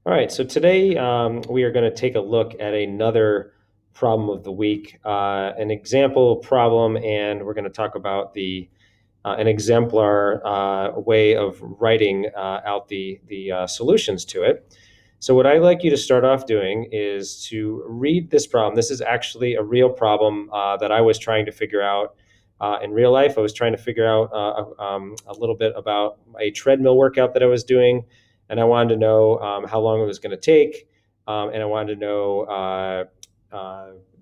All right, so today we are going to take a look at another problem of the week, an example problem, and we're going to talk about the an exemplar way of writing out the solutions to it. So what I'd like you to start off doing is to read this problem. This is actually a real problem that I was trying to figure out in real life. I was trying to figure out a little bit about a treadmill workout that I was doing, and I wanted to know how long it was going to take, and I wanted to know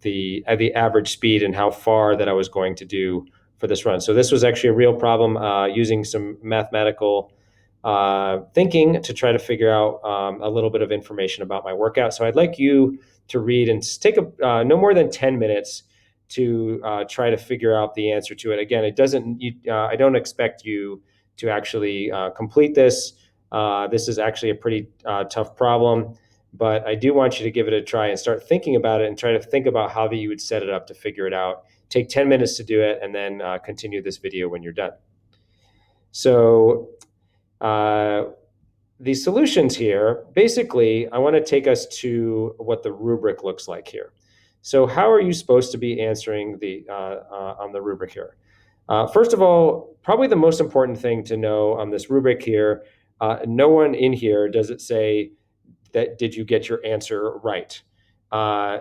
the average speed and how far that I was going to do for this run. So this was actually a real problem using some mathematical thinking to try to figure out a little bit of information about my workout. So I'd like you to read and take no more than 10 minutes to try to figure out the answer to it. Again, it doesn't. I don't expect you to actually complete this. This is actually a pretty tough problem, but I do want you to give it a try and start thinking about it and try to think about how you would set it up to figure it out. Take 10 minutes to do it and then continue this video when you're done. So uh, the solutions here, basically, I want to take us to what the rubric looks like here. So how are you supposed to be answering on the rubric here? First of all, probably the most important thing to know on this rubric here, no one in here does it say that did you get your answer right.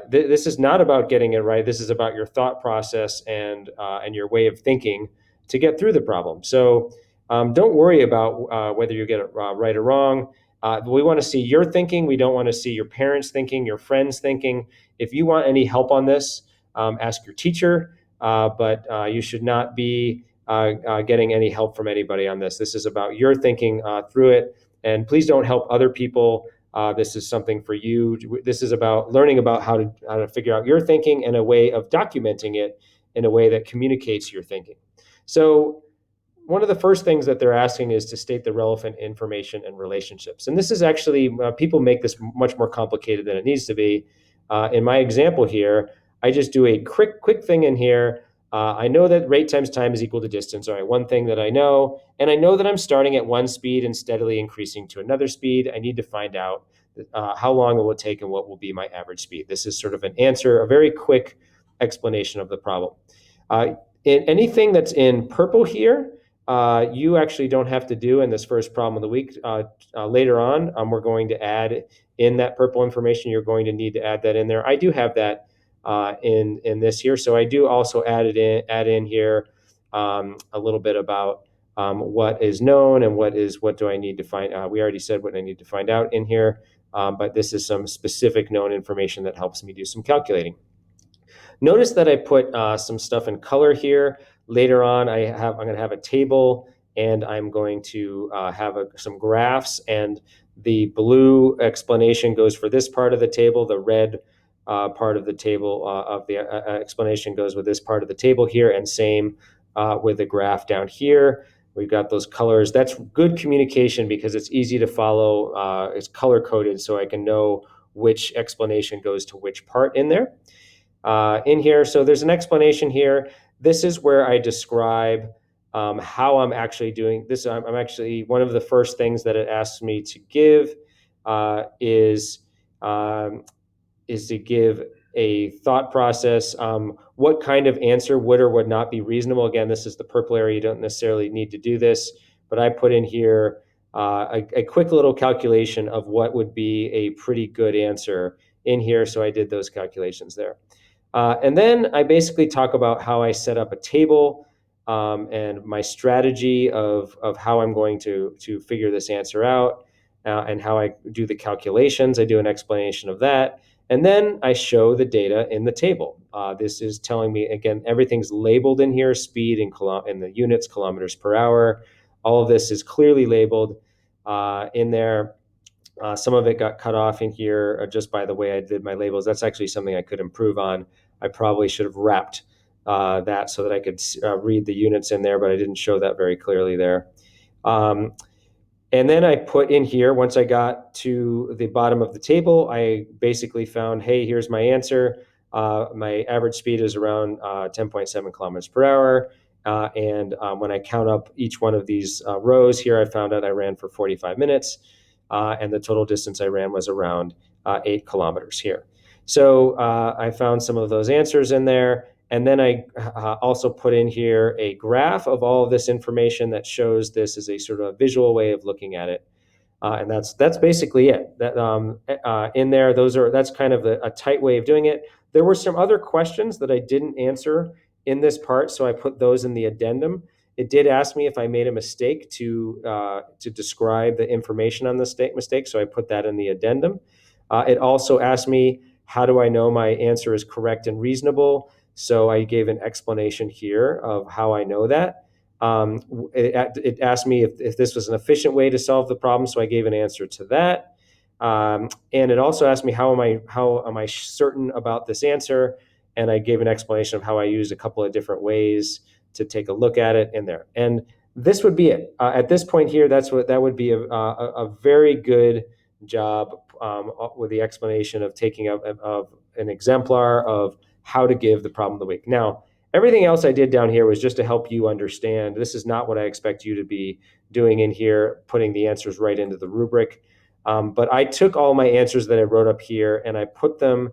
This is not about getting it right. This is about your thought process and your way of thinking to get through the problem. So don't worry about whether you get it right or wrong. We want to see your thinking. We don't want to see your parents thinking, your friends thinking. If you want any help on this, ask your teacher, but you should not be getting any help from anybody on this. This is about your thinking through it. And please don't help other people. This is something for you. This is about learning about how to figure out your thinking and a way of documenting it in a way that communicates your thinking. So one of the first things that they're asking is to state the relevant information and relationships. And this is actually, people make this much more complicated than it needs to be. In my example here, I just do a quick thing in here. I know that rate times time is equal to distance. All right, one thing that I know, and I know that I'm starting at one speed and steadily increasing to another speed. I need to find out how long it will take and what will be my average speed. This is sort of an answer, a very quick explanation of the problem. In anything that's in purple here, you actually don't have to do in this first problem of the week. Later on, we're going to add in that purple information. You're going to need to add that in there. I do have that in this here, so I do also add in here a little bit about what is known and what do I need to find. We already said what I need to find out in here, but this is some specific known information that helps me do some calculating. Notice that I put some stuff in color here. Later on, I'm going to have a table, and I'm going to have some graphs, and the blue explanation goes for this part of the table. The red part of the table of the explanation goes with this part of the table here, and same with the graph down here. We've got those colors. That's good communication because it's easy to follow. It's color coded, so I can know which explanation goes to which part in there. In here. So there's an explanation here. This is where I describe how I'm actually doing this. I'm actually, one of the first things that it asks me to give is to give a thought process. What kind of answer would or would not be reasonable? Again, this is the purple area. You don't necessarily need to do this, but I put in here a quick little calculation of what would be a pretty good answer in here. So I did those calculations there. And then I basically talk about how I set up a table and my strategy of how I'm going to figure this answer out and how I do the calculations. I do an explanation of that. And then I show the data in the table. This is telling me, again, everything's labeled in here, speed in the units, kilometers per hour. All of this is clearly labeled in there. Some of it got cut off in here just by the way I did my labels. That's actually something I could improve on. I probably should have wrapped that so that I could read the units in there, but I didn't show that very clearly there. And then I put in here, once I got to the bottom of the table, I basically found, hey, here's my answer. My average speed is around 10.7 kilometers per hour. And when I count up each one of these rows here, I found out I ran for 45 minutes. and the total distance I ran was around 8 kilometers here. So I found some of those answers in there. And then I also put in here a graph of all of this information that shows this as a sort of visual way of looking at it. And that's basically it. That in there, that's kind of a tight way of doing it. There were some other questions that I didn't answer in this part, so I put those in the addendum. It did ask me if I made a mistake to describe the information on the mistake, so I put that in the addendum. It also asked me, how do I know my answer is correct and reasonable? So I gave an explanation here of how I know that. It asked me if this was an efficient way to solve the problem, so I gave an answer to that. And it also asked me how am I certain about this answer, and I gave an explanation of how I used a couple of different ways to take a look at it in there. And this would be it. At this point here, that would be a very good job with the explanation of taking of an exemplar of how to give the problem of the week. Now, everything else I did down here was just to help you understand. This is not what I expect you to be doing in here, putting the answers right into the rubric. But I took all my answers that I wrote up here and I put them,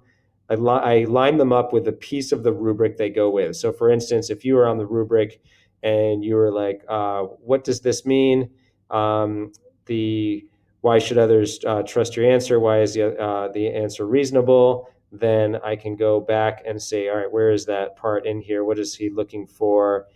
I lined them up with the piece of the rubric they go with. So for instance, if you were on the rubric and you were like, what does this mean? Why should others trust your answer? Why is the answer reasonable? Then I can go back and say, all right, where is that part in here? What is he looking for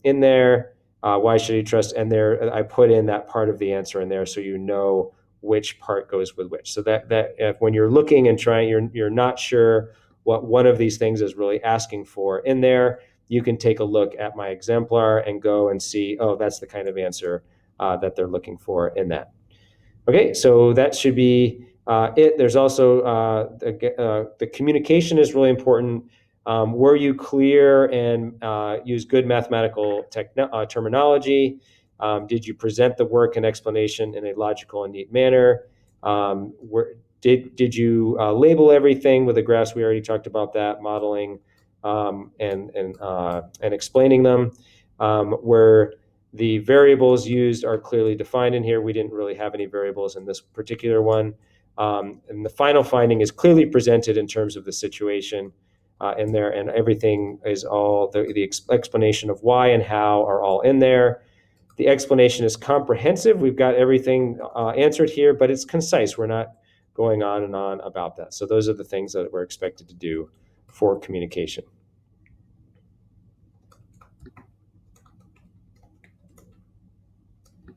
in there? Why should he trust? And there, I put in that part of the answer in there, so you know which part goes with which. So that if when you're looking and trying, you're not sure what one of these things is really asking for in there, you can take a look at my exemplar and go and see, oh, that's the kind of answer that they're looking for in that. Okay, so that should be it. There's also the communication is really important. Were you clear and use good mathematical terminology? Did you present the work and explanation in a logical and neat manner? Did you label everything with the graphs? We already talked about that, modeling and explaining them. Where the variables used are clearly defined in here. We didn't really have any variables in this particular one. And the final finding is clearly presented in terms of the situation in there, and everything is all the explanation of why and how are all in there. The explanation is comprehensive. We've got everything answered here, but it's concise. We're not going on and on about that. So those are the things that we're expected to do for communication.